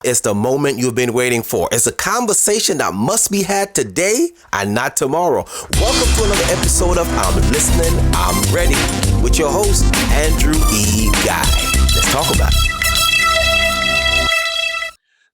It's the moment you've been waiting for. It's a conversation that must be had today and not tomorrow. Welcome to another episode of I'm Listening, I'm Ready with your host, Andrew E. Guy. Let's talk about it.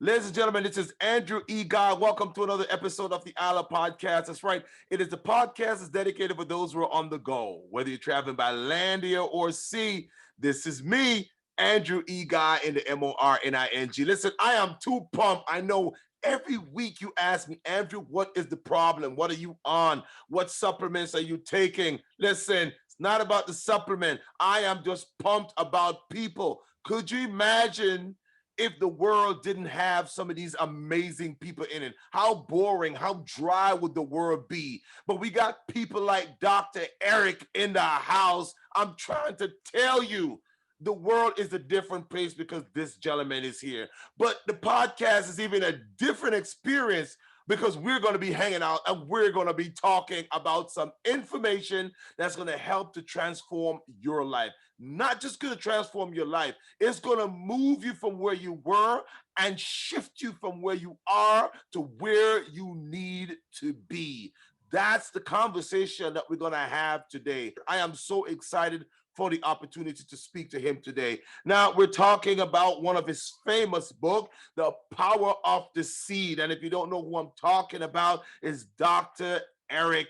Ladies and gentlemen, this is Andrew E. Guy. Welcome to another episode of the ILIRPODCAST. That's right. It is the podcast that's dedicated for those who are on the go. Whether you're traveling by land, air, or sea, this is me, Andrew E. Guy, in the MORNING. Listen, I am too pumped. I know every week you ask me, Andrew, what is the problem? What are you on? What supplements are you taking? Listen, it's not about the supplement. I am just pumped about people. Could you imagine if the world didn't have some of these amazing people in it? How boring, how dry would the world be? But we got people like Dr. Eric in the house. I'm trying to tell you, the world is a different place because this gentleman is here. But the podcast is even a different experience because we're going to be hanging out and we're going to be talking about some information that's going to help to transform your life. Not just going to transform your life, it's going to move you from where you were and shift you from where you are to where you need to be. That's the conversation that we're going to have today. I am so excited for the opportunity to speak to him today. Now, we're talking about one of his famous books, The Power of the Seed. And if you don't know who I'm talking about, is Dr. Eric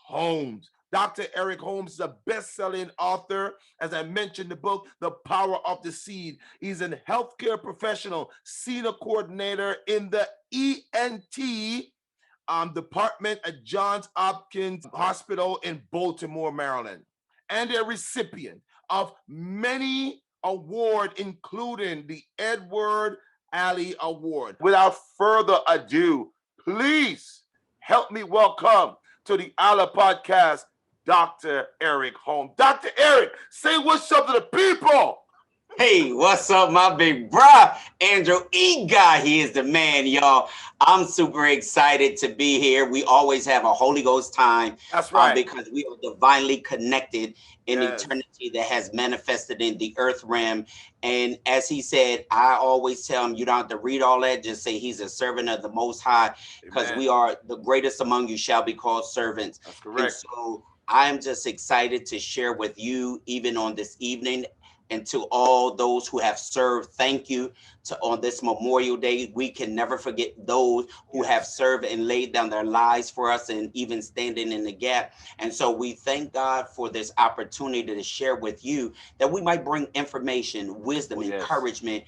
Holmes. Dr. Eric Holmes is a best-selling author. As I mentioned, the book, The Power of the Seed. He's a healthcare professional, senior coordinator in the ENT department at Johns Hopkins Hospital in Baltimore, Maryland, and a recipient of many awards, including the Edward Alley Award. Without further ado, please help me welcome to the ILIRPODCAST, Dr. Eric Holmes. Dr. Eric, say what's up to the people. Hey, what's up, my big bruh? Andrew E. Guy, he is the man, y'all. I'm super excited to be here. We always have a Holy Ghost time. That's right. Because we are divinely connected in Yes. eternity that has manifested in the earth realm. And as he said, I always tell him, you don't have to read all that. Just say he's a servant of the Most High, because we are the greatest among you shall be called servants. That's correct. And so I'm just excited to share with you, even on this evening. And to all those who have served, thank you. On this Memorial Day, we can never forget those who have served and laid down their lives for us and even standing in the gap. And so we thank God for this opportunity to share with you that we might bring information, wisdom, encouragement,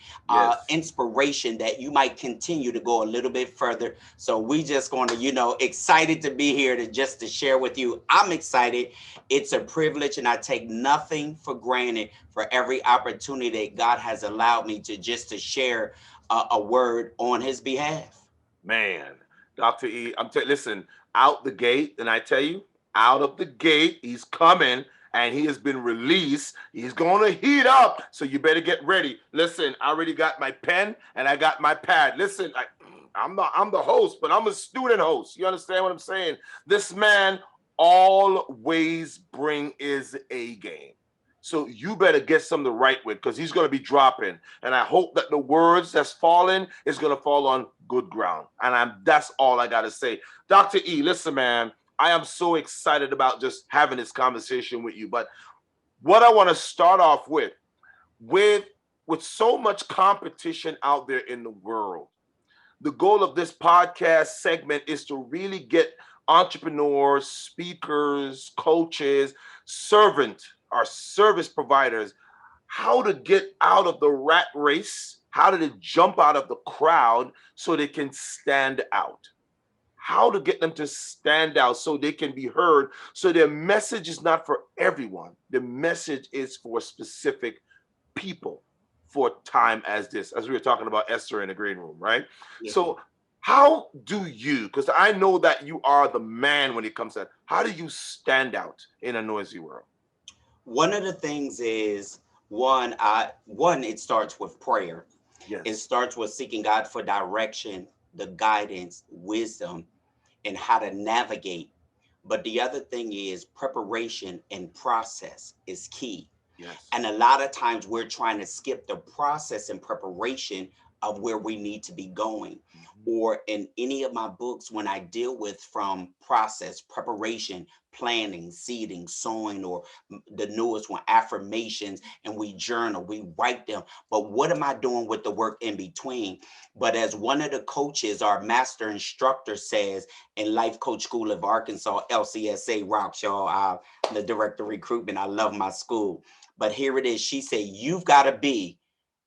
inspiration, that you might continue to go a little bit further. So we just going to, excited to be here to share with you. I'm excited. It's a privilege, and I take nothing for granted for every opportunity that God has allowed me to share a word on his behalf. Man, Dr. E, listen, out the gate, and I tell you, out of the gate, he's coming, and he has been released. He's going to heat up, so you better get ready. Listen, I already got my pen, and I got my pad. Listen, I'm the host, but I'm a student host. You understand what I'm saying? This man always bring his A game. So you better get something to write with, because he's going to be dropping. And I hope that the words that's falling is going to fall on good ground. And that's all I got to say. Dr. E, listen, man, I am so excited about just having this conversation with you. But what I want to start off with so much competition out there in the world, the goal of this podcast segment is to really get entrepreneurs, speakers, coaches, our service providers, how to get out of the rat race, how to jump out of the crowd so they can stand out, how to get them to stand out so they can be heard, so their message is not for everyone. The message is for specific people for a time as this, as we were talking about Esther in the green room, right? Yes. So how do you, because I know that you are the man when it comes to that, how do you stand out in a noisy world? One of the things is, it starts with prayer. Yes. It starts with seeking God for direction, the guidance, wisdom, and how to navigate. But the other thing is preparation and process is key. Yes. And a lot of times we're trying to skip the process and preparation of where we need to be going. Mhm. Or in any of my books, when I deal with from process, preparation, planning, seeding, sowing, or the newest one, affirmations, and we journal, we write them. But what am I doing with the work in between? But as one of the coaches, our master instructor says in Life Coach School of Arkansas, LCSA rocks, y'all. I'm the director of recruitment. I love my school. But here it is. She said, you've got to be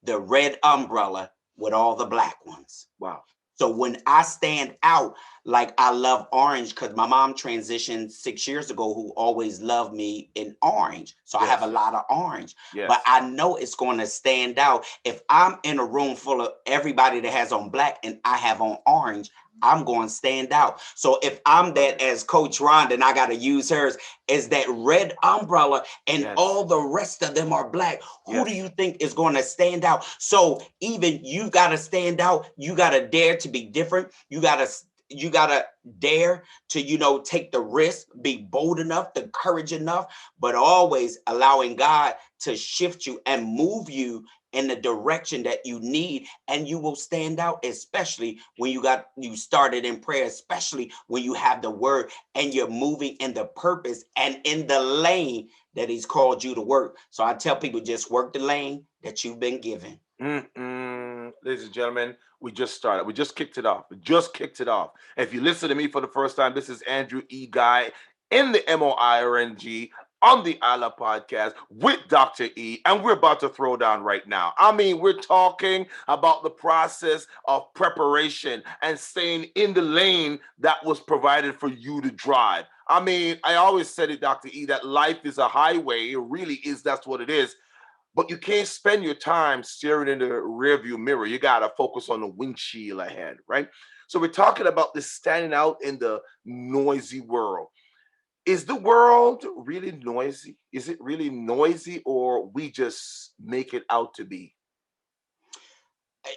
the red umbrella with all the black ones. Wow. So when I stand out, like I love orange because my mom transitioned 6 years ago, who always loved me in orange. So I have a Yes. lot of orange, Yes. but I know it's going to stand out. If I'm in a room full of everybody that has on black and I have on orange, I'm going to stand out. So if I'm that, as Coach Rhonda, and I got to use hers, is that red umbrella and Yes. all the rest of them are black, who do Yes. you think is going to stand out? So even you've got to stand out. You got to dare to be different. You got to dare to, take the risk, be bold enough, the courage enough, but always allowing God to shift you and move you in the direction that you need, and you will stand out, especially when you started in prayer, especially when you have the word and you're moving in the purpose and in the lane that he's called you to work. So I tell people, just work the lane that you've been given. Ladies and gentlemen, we just started. We just kicked it off. We just kicked it off. If you listen to me for the first time, this is Andrew E. Guy in the MOIRNG on the ILA podcast with Dr. E, and we're about to throw down right now. I mean, we're talking about the process of preparation and staying in the lane that was provided for you to drive. I mean, I always said it, Dr. E, that life is a highway. It really is. That's what it is. But you can't spend your time staring in the rearview mirror. You got to focus on the windshield ahead, right? So we're talking about this standing out in the noisy world. Is the world really noisy? Is it really noisy, or we just make it out to be?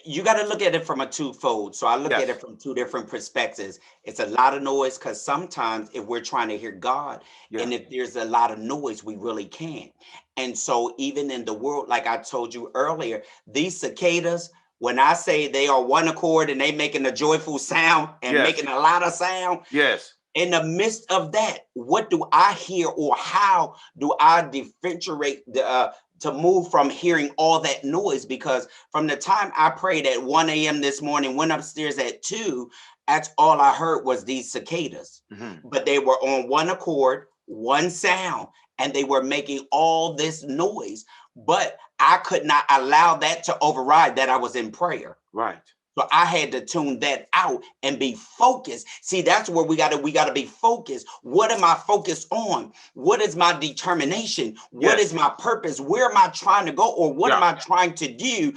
You got to look at it from a twofold. So I look at Yes. it from two different perspectives. It's a lot of noise because sometimes if we're trying to hear God, Yeah. and if there's a lot of noise, we really can't. And so even in the world, like I told you earlier, these cicadas, when I say they are one accord and they making a joyful sound and Yes. making a lot of sound, Yes. in the midst of that, what do I hear, or how do I differentiate to move from hearing all that noise? Because from the time I prayed at 1 a.m. this morning, went upstairs at 2, that's all I heard was these cicadas. Mm-hmm. But they were on one accord, one sound, and they were making all this noise. But I could not allow that to override that I was in prayer. Right. So I had to tune that out and be focused. See, that's where we gotta be focused. What am I focused on? What is my determination? What Yes. is my purpose? Where am I trying to go? Or what Yeah. am I trying to do?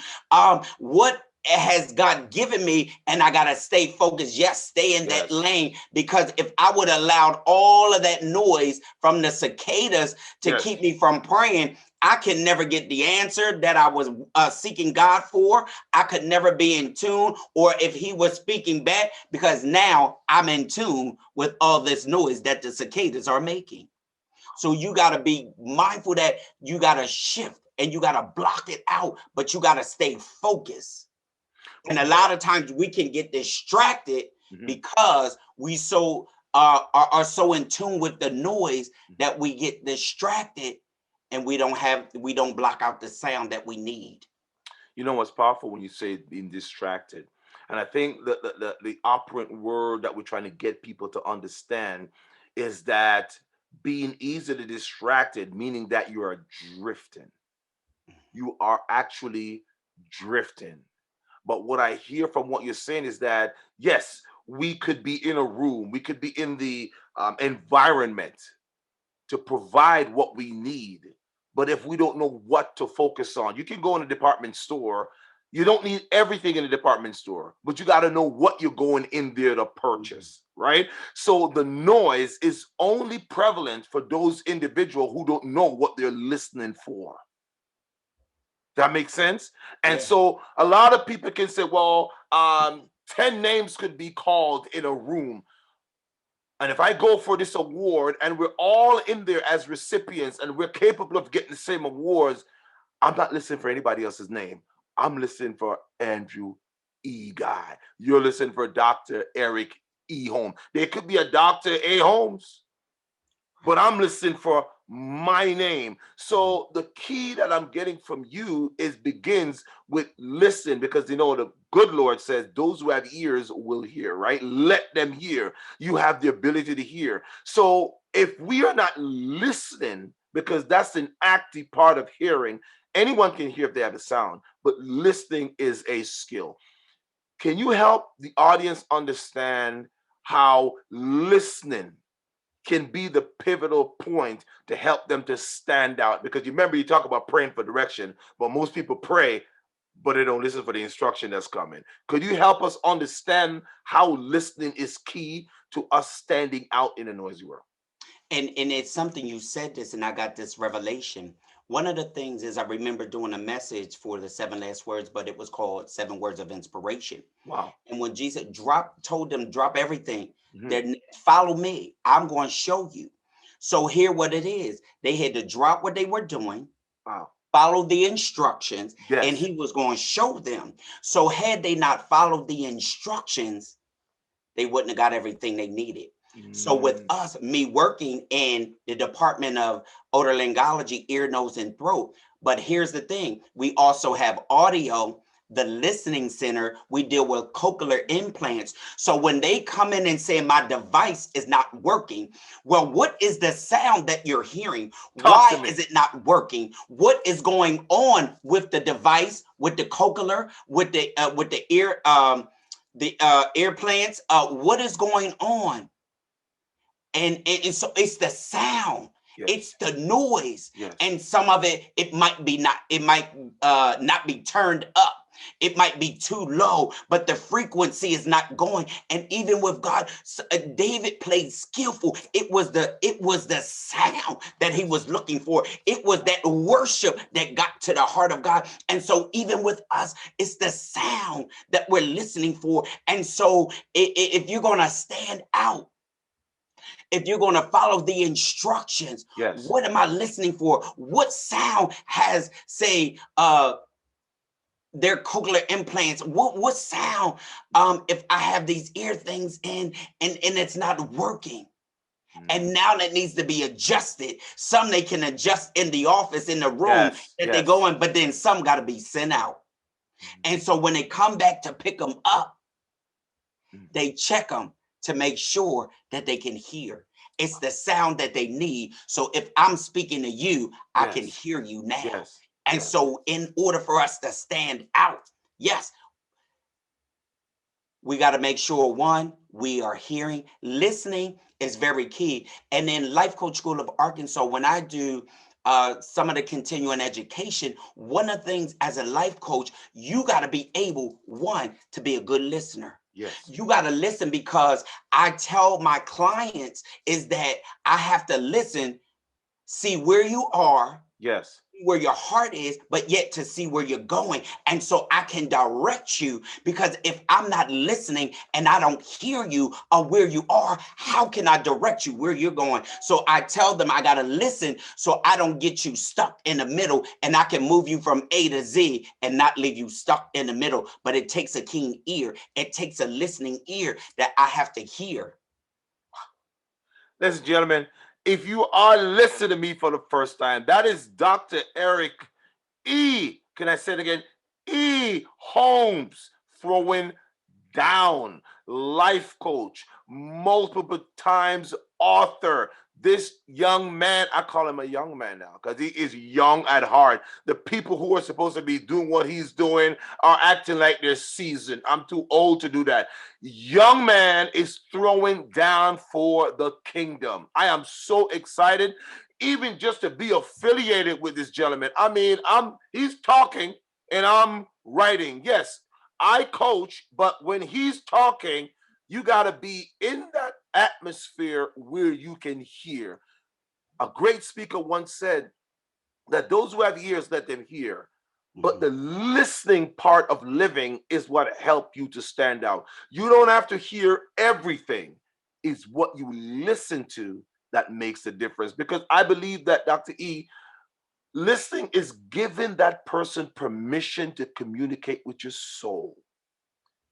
What has God given me? And I gotta stay focused. Yes, stay in that Yes. lane. Because if I would have allowed all of that noise from the cicadas to Yes. keep me from praying, I can never get the answer that I was seeking God for. I could never be in tune, or if he was speaking back, because now I'm in tune with all this noise that the cicadas are making. So you got to be mindful that you got to shift and you got to block it out, but you got to stay focused. And a lot of times we can get distracted Mm-hmm. because we are so in tune with the noise that we get distracted, and we don't block out the sound that we need. You know what's powerful when you say being distracted, and I think the operant word that we're trying to get people to understand is that being easily distracted, meaning that you are drifting. You are actually drifting. But what I hear from what you're saying is that yes, we could be in a room, we could be in the environment to provide what we need. But if we don't know what to focus on, you can go in a department store. You don't need everything in a department store, but you got to know what you're going in there to purchase, right? So the noise is only prevalent for those individuals who don't know what they're listening for. That makes sense. And Yeah. so a lot of people can say, well, 10 names could be called in a room. And if I go for this award and we're all in there as recipients and we're capable of getting the same awards, I'm not listening for anybody else's name. I'm listening for Andrew E. Guy. You're listening for Dr. Eric E. Holmes. There could be a Dr. A. Holmes, but I'm listening for my name. So the key that I'm getting from you begins with listen, because you know the good Lord says those who have ears will hear, right? Let them hear. You have the ability to hear. So if we are not listening, because that's an active part of hearing, anyone can hear if they have a sound, but listening is a skill. Can you help the audience understand how listening can be the pivotal point to help them to stand out? Because you remember, you talk about praying for direction, but most people pray, but they don't listen for the instruction that's coming. Could you help us understand how listening is key to us standing out in a noisy world? And it's something you said this, and I got this revelation. One of the things is I remember doing a message for the 7 last words, but it was called 7 words of inspiration. Wow. And when Jesus told them, drop everything, Mhm. then follow me. I'm going to show you. So here what it is. They had to drop what they were doing, Wow. follow the instructions, Yes. and he was going to show them. So had they not followed the instructions, they wouldn't have got everything they needed. So with us, me working in the Department of Otolaryngology, ear, nose, and throat, but here's the thing, we also have audio, the listening center, we deal with cochlear implants. So when they come in and say my device is not working, well, what is the sound that you're hearing? Why is it not working? What is going on with the device, with the cochlear, with the ear, ear plants? What is going on? And so it's the sound. Yes. It's the noise. Yes. And some of it might not be turned up. It might be too low, but the frequency is not going. And even with God, David played skillful. It was the sound that he was looking for. It was that worship that got to the heart of God. And so even with us, it's the sound that we're listening for. And so if you're going to stand out, if you're going to follow the instructions, yes. What am I listening for? What sound has, say, their cochlear implants? What sound, if I have these ear things in and it's not working? And now that needs to be adjusted. Some they can adjust in the office, in the room that they go in, but then some got to be sent out. And so when they come back to pick them up, they check them to make sure that they can hear. It's the sound that they need. So if I'm speaking to you, I can hear you now. And so in order for us to stand out, yes, we got to make sure, one, we are hearing. Listening is very key. And then Life Coach School of Arkansas, when I do some of the continuing education, one of the things as a life coach, you got to be able, one, to be a good listener. Yes. You got to listen, because I tell my clients is that I have to listen, see where you are. Yes. Where your heart is, but yet to see where you're going. And so I can direct you, because if I'm not listening and I don't hear you or where you are, how can I direct you where you're going? So I tell them I got to listen so I don't get you stuck in the middle, and I can move you from A to Z and not leave you stuck in the middle. But it takes a keen ear. It takes a listening ear that I have to hear. Ladies and gentlemen, if you are listening to me for the first time, that is Dr. Eric E. Can I say it again? E. Holmes, throwing down, life coach, multiple times author. This young man, I call him a young man now because he is young at heart. The people who are supposed to be doing what he's doing are acting like they're seasoned. I'm too old to do that. Young man is throwing down for the kingdom. I am so excited, even just to be affiliated with this gentleman. I mean, he's talking and I'm writing. Yes, I coach, but when he's talking, you got to be in that atmosphere where you can hear. A great speaker once said that those who have ears, let them hear. But the listening part of living is what helps you to stand out. You don't have to hear everything. It's what you listen to that makes the difference. Because I believe that, Dr. E, listening is giving that person permission to communicate with your soul.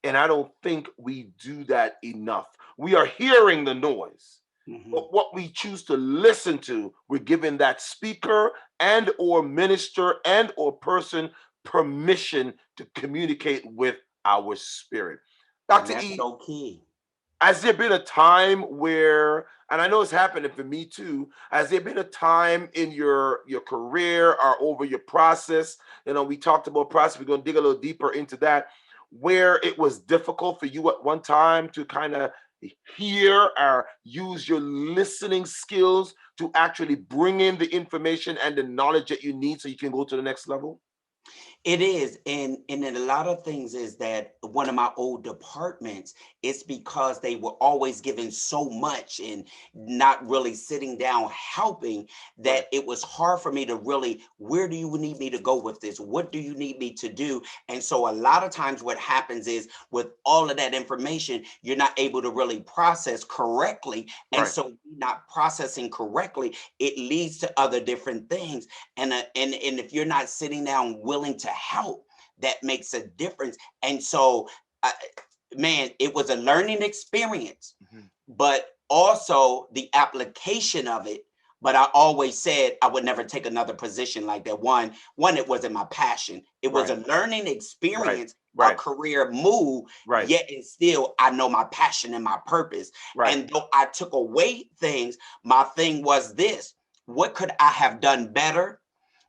And I don't think we do that enough. We are hearing the noise, but what we choose to listen to, we're giving that speaker and or minister and or person permission to communicate with our spirit. And Dr. that's E, so key. has there been a time where, and I know it's happening for me too, has there been a time in your career or over your process, we talked about process, we're going to dig a little deeper into that, where it was difficult for you at one time to kind of hear or use your listening skills to actually bring in the information and the knowledge that you need so you can go to the next level? It is, and then a lot of things is that one of my old departments, it's because they were always giving so much and not really sitting down helping, Right. that it was hard for me to really, where do you need me to go with this? What do you need me to do? And so a lot of times what happens is with all of that information, you're not able to really process correctly. And Right. so not processing correctly, it leads to other different things. And if you're not sitting down willing to help, that makes a difference. And so, man, it was a learning experience, but also the application of it. But I always said I would never take another position like that. One, it wasn't my passion. It was Right. a learning experience, a Right. career move. Right. Yet and still, I know my passion and my purpose. Right. And though I took away things, my thing was this: what could I have done better?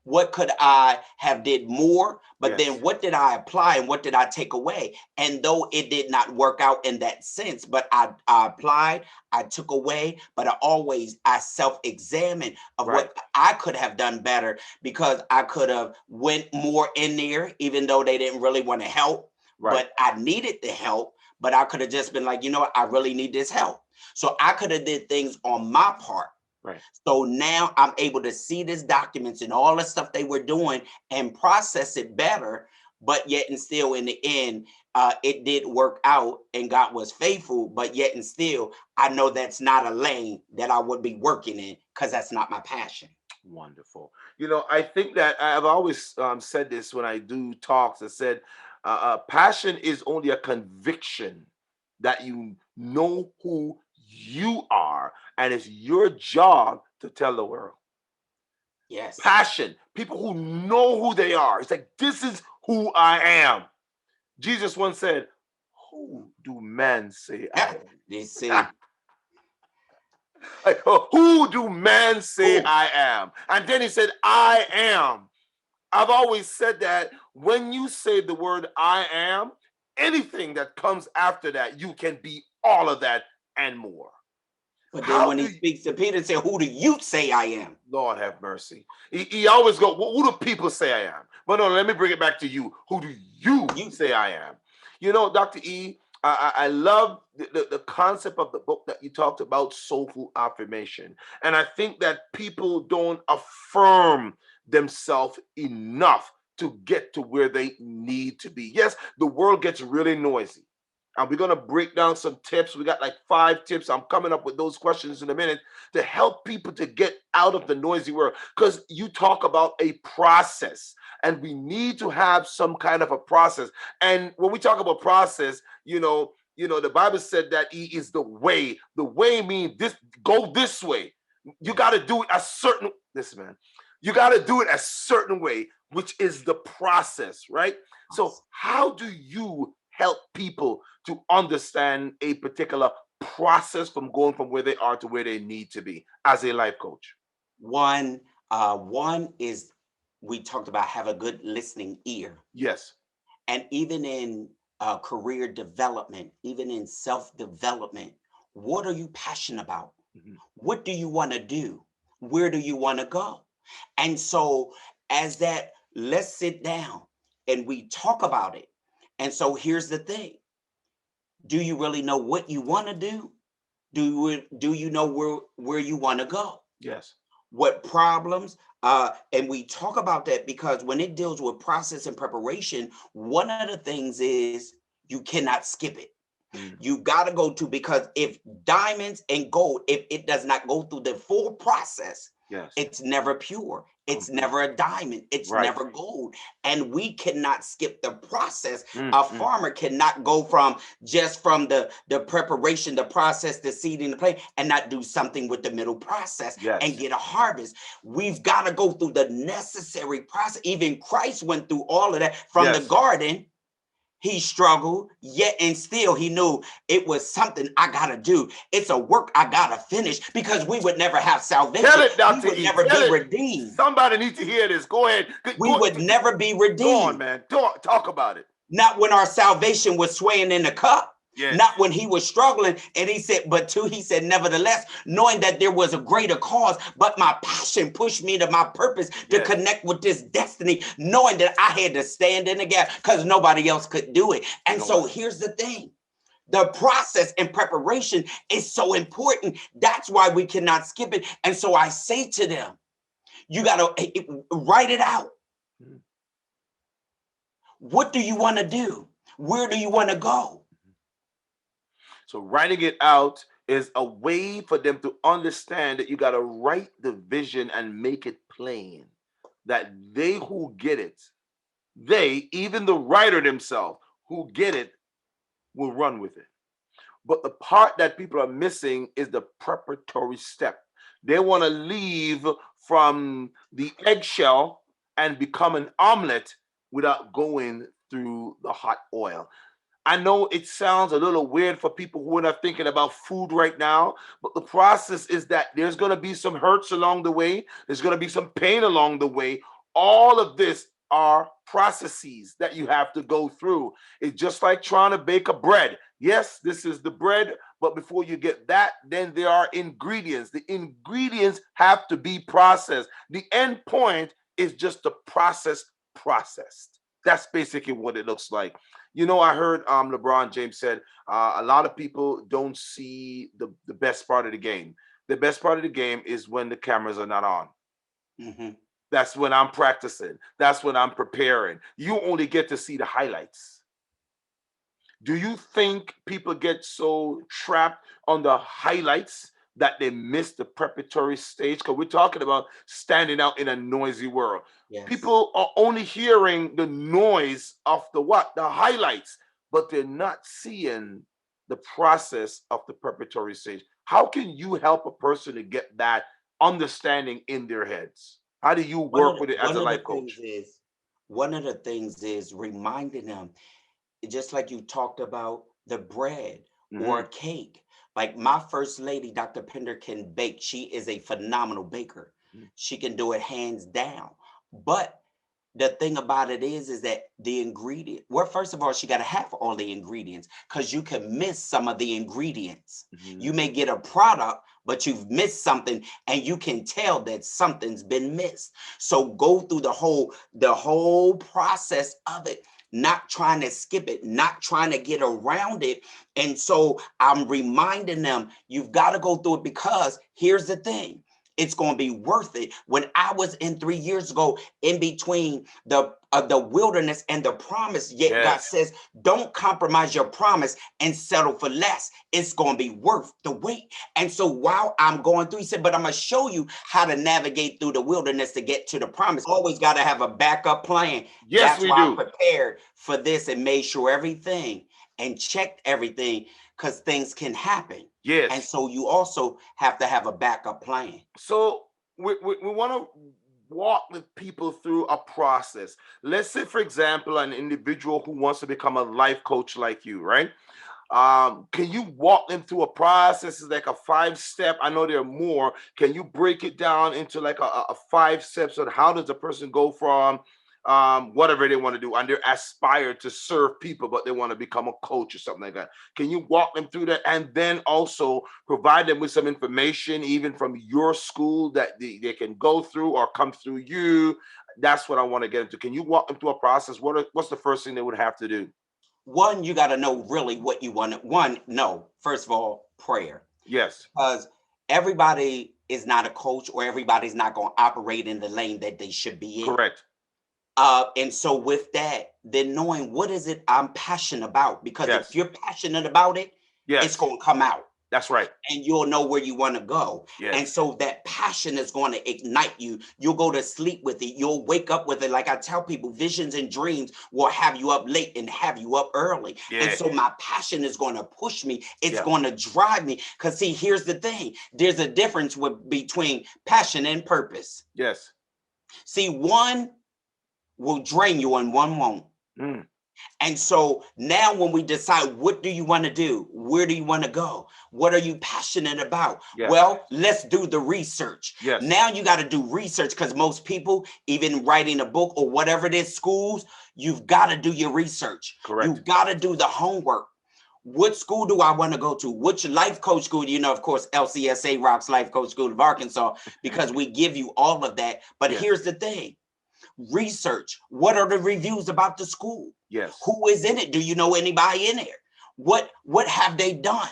What could I have did more? But Yes. then what did I apply and what did I take away? And though it did not work out in that sense, but I applied, I took away, but I self-examined of Right. what I could have done better, because I could have went more in there, even though they didn't really want to help, Right. but I needed the help. But I could have just been like, you know what, I really need this help. So I could have did things on my part. Right. So now I'm able to see these documents and all the stuff they were doing and process it better. But yet and still, in the end, it did work out and God was faithful. But yet and still, I know that's not a lane that I would be working in, because that's not my passion. Wonderful. I think that I've always said this when I do talks. I said, passion is only a conviction that you know who you are, and it's your job to tell the world. Yes. Passion, people who know who they are. It's like, this is who I am. Jesus once said, "Who do men say I am?" They say, Like, who do men say Who? I am? And then he said, I am. I've always said that when you say the word I am, anything that comes after that, you can be all of that and more. but then when he speaks to Peter and say, who do you say I am? Lord have mercy. He always go, well, who do people say I am? But no, let me bring it back to you. Who do you say I am? Dr. E, I love the concept of the book that you talked about, Soulful Affirmation. And I think that people don't affirm themselves enough to get to where they need to be. Yes, the world gets really noisy. And we're going to break down some tips. We got like 5 tips. I'm coming up with those questions in a minute to help people to get out of the noisy world. Because you talk about a process, and we need to have some kind of a process. And when we talk about process, the Bible said that He is the way. The way means this, go this way. You got to do it a certain, you got to do it a certain way, which is the process, right? So how do you help people to understand a particular process from going from where they are to where they need to be as a life coach? One is, we talked about, have a good listening ear. Yes. And even in career development, even in self-development, what are you passionate about? What do you want to do? Where do you want to go? And so as that, let's sit down and we talk about it. And so here's the thing. Do you really know what you want to do? Do you know where you want to go? Yes. What problems? And we talk about that because when it deals with process and preparation, one of the things is you cannot skip it. You got to go to, because if diamonds and gold, if it does not go through the full process, Yes. It's never pure. It's never a diamond. It's Right. never gold. And we cannot skip the process. Mm, A mm. farmer cannot go from the preparation, the process, the seeding, the plant, and not do something with the middle process Yes. and get a harvest. We've got to go through the necessary process. Even Christ went through all of that from the Yes. garden. He struggled, yet and still he knew it was something I gotta do. It's a work I gotta finish, because we would never have salvation. Tell it, Dr. We would E. never Tell be it. redeemed. Somebody needs to hear this. Go ahead. We would never be Go on, redeemed. man. Talk about it. Not when our salvation was swaying in the cup. Yes. Not when he was struggling. And he said, he said, nevertheless, knowing that there was a greater cause, but my passion pushed me to my purpose to Yes. connect with this destiny, knowing that I had to stand in the gap because nobody else could do it. And so here's the thing. The process and preparation is so important. That's why we cannot skip it. And so I say to them, you got to write it out. What do you want to do? Where do you want to go? So writing it out is a way for them to understand that you got to write the vision and make it plain, that they who get it, even the writer themselves who get it, will run with it. But the part that people are missing is the preparatory step. They want to leave from the eggshell and become an omelet without going through the hot oil. I know it sounds a little weird for people who are not thinking about food right now, but the process is that there's going to be some hurts along the way. There's going to be some pain along the way. All of this are processes that you have to go through. It's just like trying to bake a bread. Yes, this is the bread, but before you get that, then there are ingredients. The ingredients have to be processed. The end point is just the processed. That's basically what it looks like. You know, I heard LeBron James said a lot of people don't see the best part of the game. The best part of the game is when the cameras are not on. Mm-hmm. That's when I'm practicing. That's when I'm preparing. You only get to see the highlights. Do you think people get so trapped on the highlights that they miss the preparatory stage? Because we're talking about standing out in a noisy world. Yes. People are only hearing the noise of the highlights, but they're not seeing the process of the preparatory stage. How can you help a person to get that understanding in their heads? How do you work with it as a life coach? One of the things is reminding them, just like you talked about the bread or a cake. Like my first lady, Dr. Pender, can bake. She is a phenomenal baker. She can do it hands down. But the thing about it is that the ingredient, well, first of all, she got to have all the ingredients, because you can miss some of the ingredients. You may get a product, but you've missed something, and you can tell that something's been missed. So go through the whole process of it, not trying to skip it, not trying to get around it. And so I'm reminding them, you've got to go through it, because here's the thing. It's going to be worth it. When I was in 3 years ago, in between the wilderness and the promise, yet God says, don't compromise your promise and settle for less. It's going to be worth the wait. And so while I'm going through, he said, but I'm going to show you how to navigate through the wilderness to get to the promise. Always got to have a backup plan. Yes, That's why I prepared for this and made sure everything and checked everything, because things can happen. Yes. And so you also have to have a backup plan. So we want to walk with people through a process. Let's say, for example, an individual who wants to become a life coach like you, right? Can you walk them through a process? It's like a 5-step. I know there are more. Can you break it down into like a 5 steps on how does a person go from whatever they want to do, and they're aspired to serve people, but they want to become a coach or something like that? Can you walk them through that, and then also provide them with some information, even from your school, that they can go through or come through you? That's what I want to get into. Can you walk them through a process? What's the first thing they would have to do? One, you got to know really what you want. First of all, prayer. Yes. Because everybody is not a coach, or everybody's not going to operate in the lane that they should be in. Correct. And so with that, then knowing what is it I'm passionate about, because if you're passionate about it, it's going to come out. That's right. And you'll know where you want to go. Yes. And so that passion is going to ignite you. You'll go to sleep with it. You'll wake up with it. Like I tell people, visions and dreams will have you up late and have you up early. Yeah. And so my passion is going to push me. It's Yeah. going to drive me. Because see, here's the thing. There's a difference between passion and purpose. Yes. See, one will drain you and one won't. Mm. And so now when we decide, what do you want to do? Where do you want to go? What are you passionate about? Yes. Well, let's do the research. Yes. Now you got to do research, because most people, even writing a book or whatever it is, schools, you've got to do your research. Correct. You've got to do the homework. What school do I want to go to? Which life coach school? You know, of course, LCSA rocks Life Coach School of Arkansas, because we give you all of that. But Yes. here's the thing. Research. What are the reviews about the school? Yes. Who is in it? Do you know anybody in there? What have they done?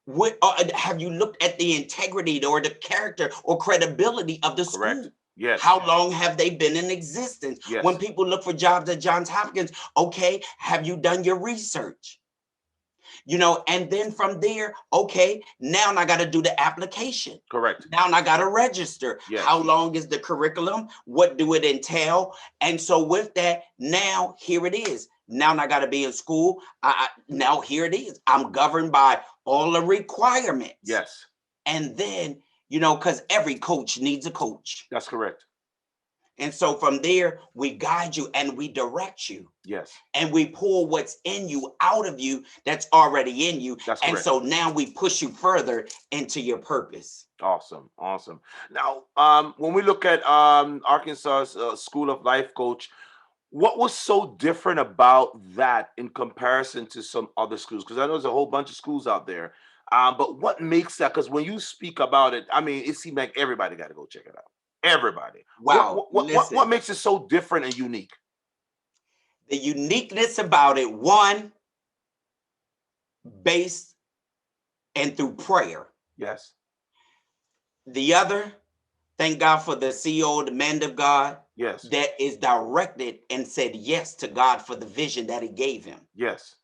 What have you looked at the integrity or the character or credibility of the Correct. school? Yes. How long have they been in existence? Yes. When people look for jobs at Johns Hopkins, okay, have you done your research? You know, and then from there, okay, now I got to do the application. Correct. Now I got to register. Yes. How long is the curriculum? What do it entail? And so with that, now here it is. Now I got to be in school. Now here it is. I'm governed by all the requirements. Yes. And then, you know, because every coach needs a coach. That's correct. And so from there, we guide you and we direct you. Yes. And we pull what's in you out of you that's already in you. That's and correct. so now we push you further into your purpose. Awesome. Awesome. Now, when we look at Arkansas's School of Life Coach, what was so different about that in comparison to some other schools? Because I know there's a whole bunch of schools out there. But what makes that? Because when you speak about it, I mean, it seems like everybody got to go check it out. Everybody. Wow. What makes it so different and unique? The uniqueness about it, one, based and through prayer. Yes. The other, thank God for the CEO, the man of God. Yes. That is directed and said yes to God for the vision that he gave him. Yes.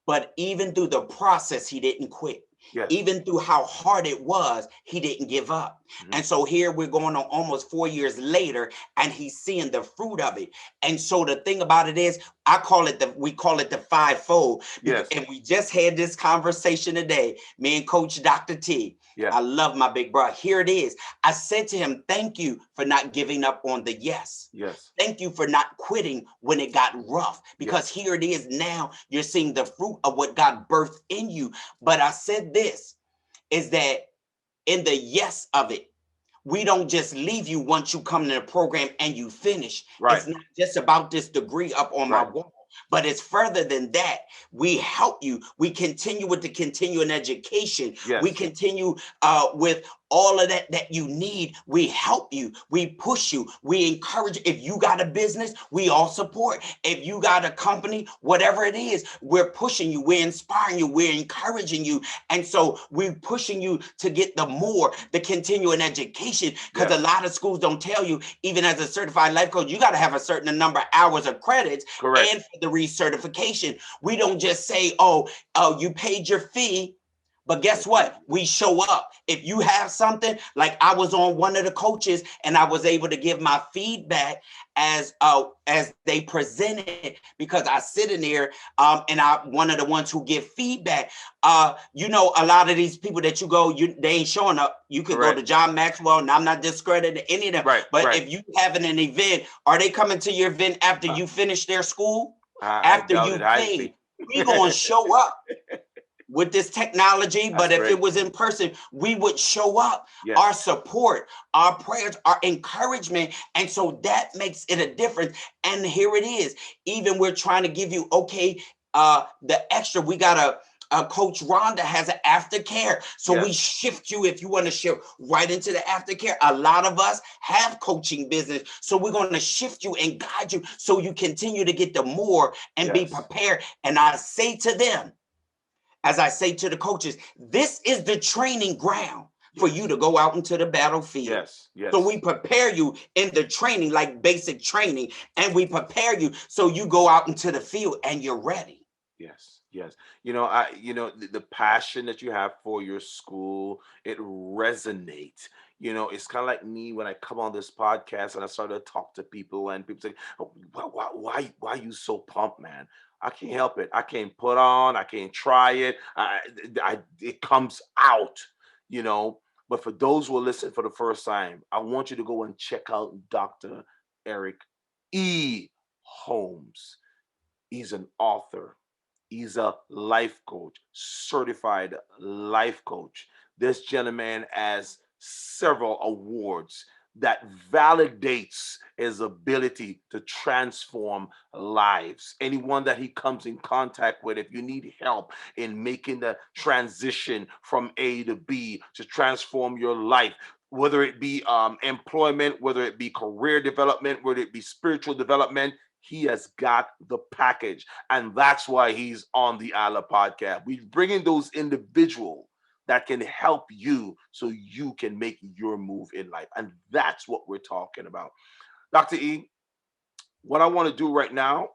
But even through the process, he didn't quit. Yes. Even through how hard it was, he didn't give up. Mm-hmm. And so here we're going on almost 4 years later, and he's seeing the fruit of it. And so the thing about it is, we call it the fivefold. Yes. And we just had this conversation today, me and Coach Dr. T. Yeah. I love my big brother. Here it is. I said to him, thank you for not giving up on the yes. Yes. Thank you for not quitting when it got rough, because here it is now. You're seeing the fruit of what God birthed in you. But I said this, is that in the yes of it, we don't just leave you once you come to the program and you finish. Right. It's not just about this degree up on my wall, but it's further than that. We help you. We continue with the continuing education. Yes. We continue with all of that you need. We help you. We push you. We encourage. If you got a business, we all support. If you got a company, whatever it is, we're pushing you. We're inspiring you. We're encouraging you. And so we're pushing you to get the continuing education, because a lot of schools don't tell you, even as a certified life coach, you got to have a certain number of hours of credits. Correct. And for the recertification, we don't just say, oh, you paid your fee. But guess what? We show up. If you have something, like I was on one of the coaches and I was able to give my feedback as they presented, because I sit in there and I'm one of the ones who give feedback. You know, a lot of these people that they ain't showing up. You could go to John Maxwell, and I'm not discrediting any of them. Right. But if you having an event, are they coming to your event after you finish their school? After you paid, we gonna show up. With this technology, but if it was in person, we would show up. Yes. Our support, our prayers, our encouragement. And so that makes it a difference. And here it is. Even we're trying to give you, the extra, we got Coach Rhonda has an aftercare. So we shift you, if you want to shift right into the aftercare. A lot of us have coaching business. So we're going to shift you and guide you so you continue to get the more and be prepared. And I say to them, as I say to the coaches, this is the training ground for you to go out into the battlefield. Yes. So we prepare you in the training, like basic training, and we prepare you so you go out into the field and you're ready. Yes. Yes. The passion that you have for your school, it resonates. It's kind of like me when I come on this podcast and I start to talk to people, and people say, "Oh, why you so pumped, man?" I can't help it. I can't put on, I can't try it. It comes out, you know. But for those who are listening for the first time, I want you to go and check out Dr. Eric E. Holmes. He's an author. He's a life coach, certified life coach. This gentleman has several awards that validates his ability to transform lives. Anyone that he comes in contact with, if you need help in making the transition from A to B to transform your life, whether it be employment, whether it be career development, whether it be spiritual development, he has got the package. And that's why he's on the ILA podcast. We bring in those individuals that can help you so you can make your move in life. And that's what we're talking about. Dr. E, what I want to do right now,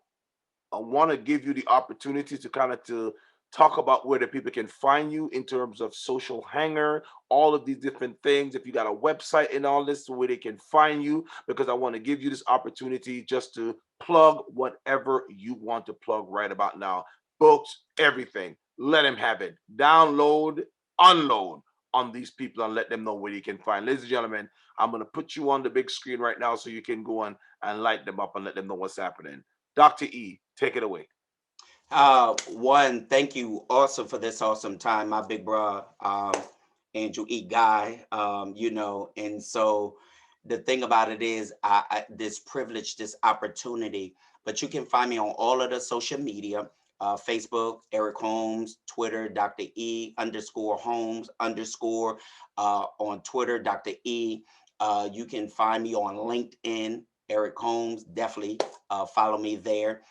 I want to give you the opportunity to kind of to talk about where the people can find you in terms of social hanger, all of these different things. If you got a website and all this, where they can find you, because I want to give you this opportunity just to plug whatever you want to plug right about now. Books, everything. Let them have it. Download, unload on these people and let them know where you can find. Ladies and gentlemen, I'm going to put you on the big screen right now so you can go on and light them up and let them know what's happening. Dr. E, take it away. One, thank you also for this awesome time, my big bro, Andrew E. Guy. And so the thing about it is, this privilege, this opportunity. But you can find me on all of the social media. Facebook, Eric Holmes, Twitter, Dr. E underscore Holmes underscore, on Twitter, Dr. E. You can find me on LinkedIn, Eric Holmes. Definitely follow me there.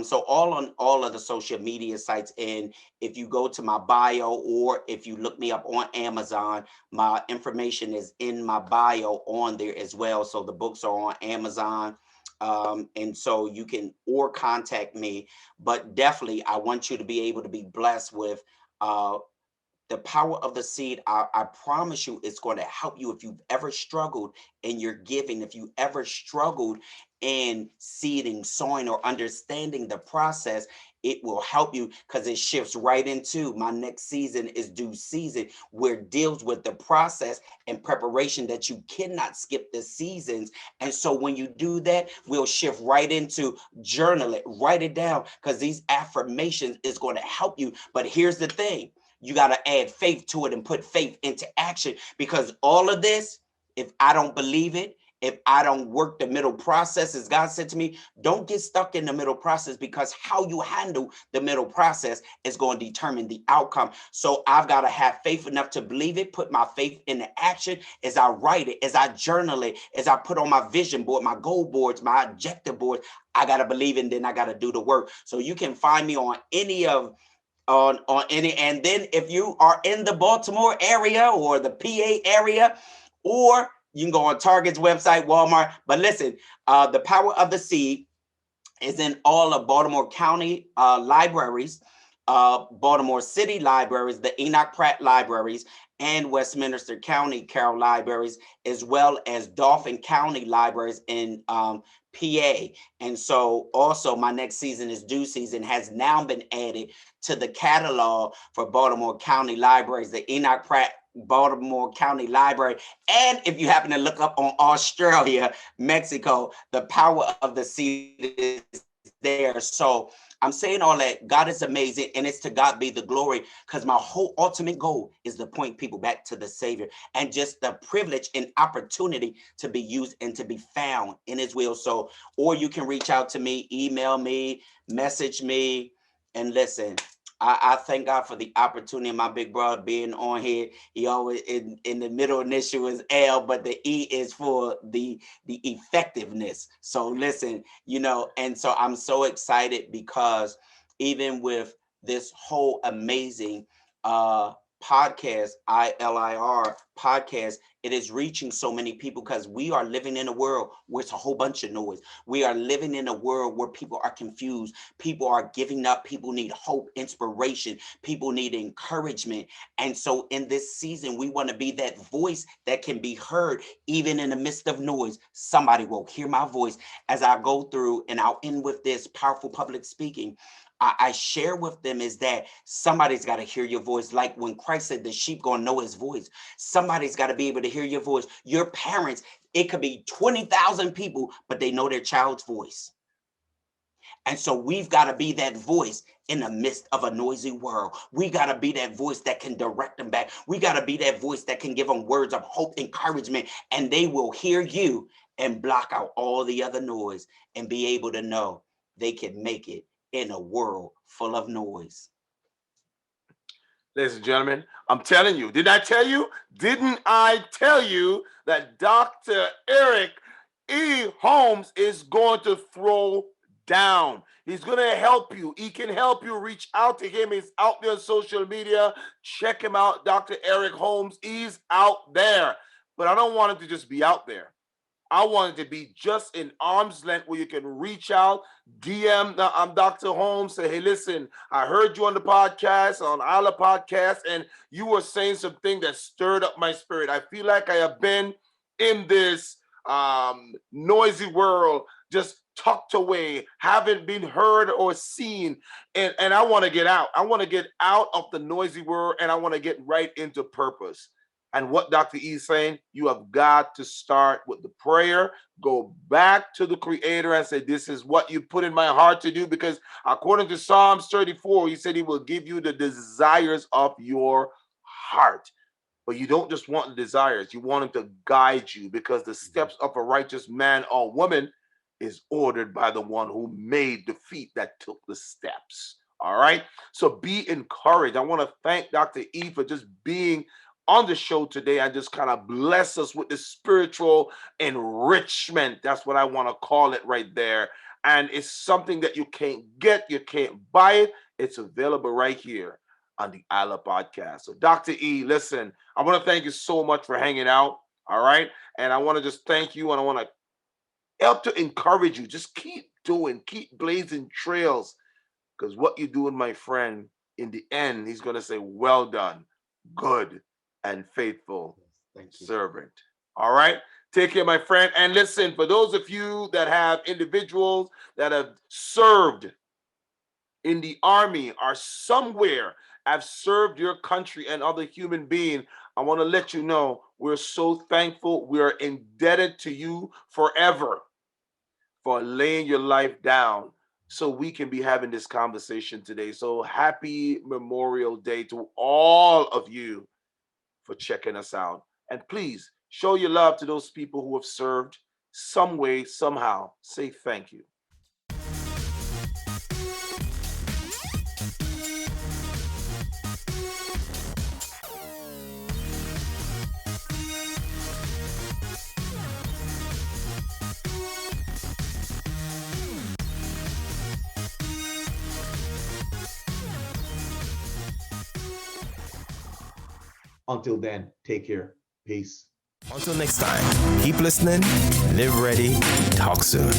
So all on all of the social media sites. And if you go to my bio, or if you look me up on Amazon, my information is in my bio on there as well. So the books are on Amazon. And so you can or contact me. But definitely, I want you to be able to be blessed with the power of the seed. I promise you, it's going to help you. If you've ever struggled in your giving, if you ever struggled in seeding, sowing, or understanding the process, it will help you, because it shifts right into my next season is due season, where it deals with the process and preparation that you cannot skip the seasons. And so when you do that, we'll shift right into journal it, write it down, because these affirmations is going to help you. But here's the thing. You got to add faith to it and put faith into action, because all of this, if I don't believe it, if I don't work the middle process, as God said to me, don't get stuck in the middle process, because how you handle the middle process is going to determine the outcome. So I've got to have faith enough to believe it, put my faith into action as I write it, as I journal it, as I put on my vision board, my goal boards, my objective boards. I got to believe it, and then I got to do the work. So you can find me on any of on any. And then if you are in the Baltimore area or the PA area, or you can go on Target's website, Walmart. But listen, the power of the seed is in all of Baltimore County libraries, Baltimore City libraries, the Enoch Pratt libraries, and Westminster County Carroll libraries, as well as Dauphin County libraries in PA. And so also my next season is due season has now been added to the catalog for Baltimore County libraries, the Enoch Pratt Baltimore County Library. And if you happen to look up on Australia, Mexico, the power of the seed is there. So I'm saying all that. God is amazing, and it's to God be the glory, because my whole ultimate goal is to point people back to the Savior, and just the privilege and opportunity to be used and to be found in His will. So, or you can reach out to me, email me, message me, and listen. I thank God for the opportunity. My big brother being on here, he always in the middle initial is L, but the E is for the effectiveness. So listen, and so I'm so excited, because even with this whole amazing podcast, ILIR podcast, it is reaching so many people because we are living in a world where it's a whole bunch of noise. We are living in a world where people are confused. People are giving up. People need hope, inspiration. People need encouragement. And so in this season, we want to be that voice that can be heard even in the midst of noise. Somebody will hear my voice as I go through, and I'll end with this powerful public speaking. I share with them is that somebody's got to hear your voice. Like when Christ said the sheep gonna know his voice. Somebody's got to be able to hear your voice. Your parents, it could be 20,000 people, but they know their child's voice. And so we've got to be that voice in the midst of a noisy world. We got to be that voice that can direct them back. We got to be that voice that can give them words of hope, encouragement, and they will hear you and block out all the other noise and be able to know they can make it in a world full of noise. Ladies and gentlemen, I'm telling you, didn't I tell you that Dr. Eric E. Holmes is going to throw down? He's going to help you. He can help you. Reach out to him. He's out there on social media. Check him out. Dr. Eric Holmes, he's out there. But I don't want him to just be out there. I want it to be just in arm's length where you can reach out, DM Dr. Holmes, say, hey, listen, I heard you on the podcast, on ILIRPODCAST, and you were saying something that stirred up my spirit. I feel like I have been in this noisy world, just tucked away, haven't been heard or seen, and I want to get out. I want to get out of the noisy world, and I want to get right into purpose. And what Dr. E is saying, you have got to start with the prayer, go back to the Creator and say, this is what you put in my heart to do, because according to Psalms 34, he said he will give you the desires of your heart. But you don't just want the desires, you want him to guide you, because the steps of a righteous man or woman is ordered by the one who made the feet that took the steps. All right? So be encouraged. I want to thank Dr. E for just being on the show today and just kind of bless us with the spiritual enrichment. That's what I want to call it right there. And it's something that you can't get, you can't buy it. It's available right here on the ILIRPODCAST. So Dr. E, listen, I want to thank you so much for hanging out. All right. And I want to just thank you, and I want to help to encourage you. Just keep doing, keep blazing trails, because what you're doing, my friend, in the end, he's going to say, well done, good and faithful servant. All right. Take care, my friend. And listen, for those of you that have individuals that have served in the army or somewhere, have served your country and other human being, I want to let you know we're so thankful. We are indebted to you forever for laying your life down so we can be having this conversation today. So happy Memorial Day to all of you for checking us out. And please show your love to those people who have served some way, somehow. Say thank you. Until then, take care. Peace. Until next time, keep listening, live ready, talk soon.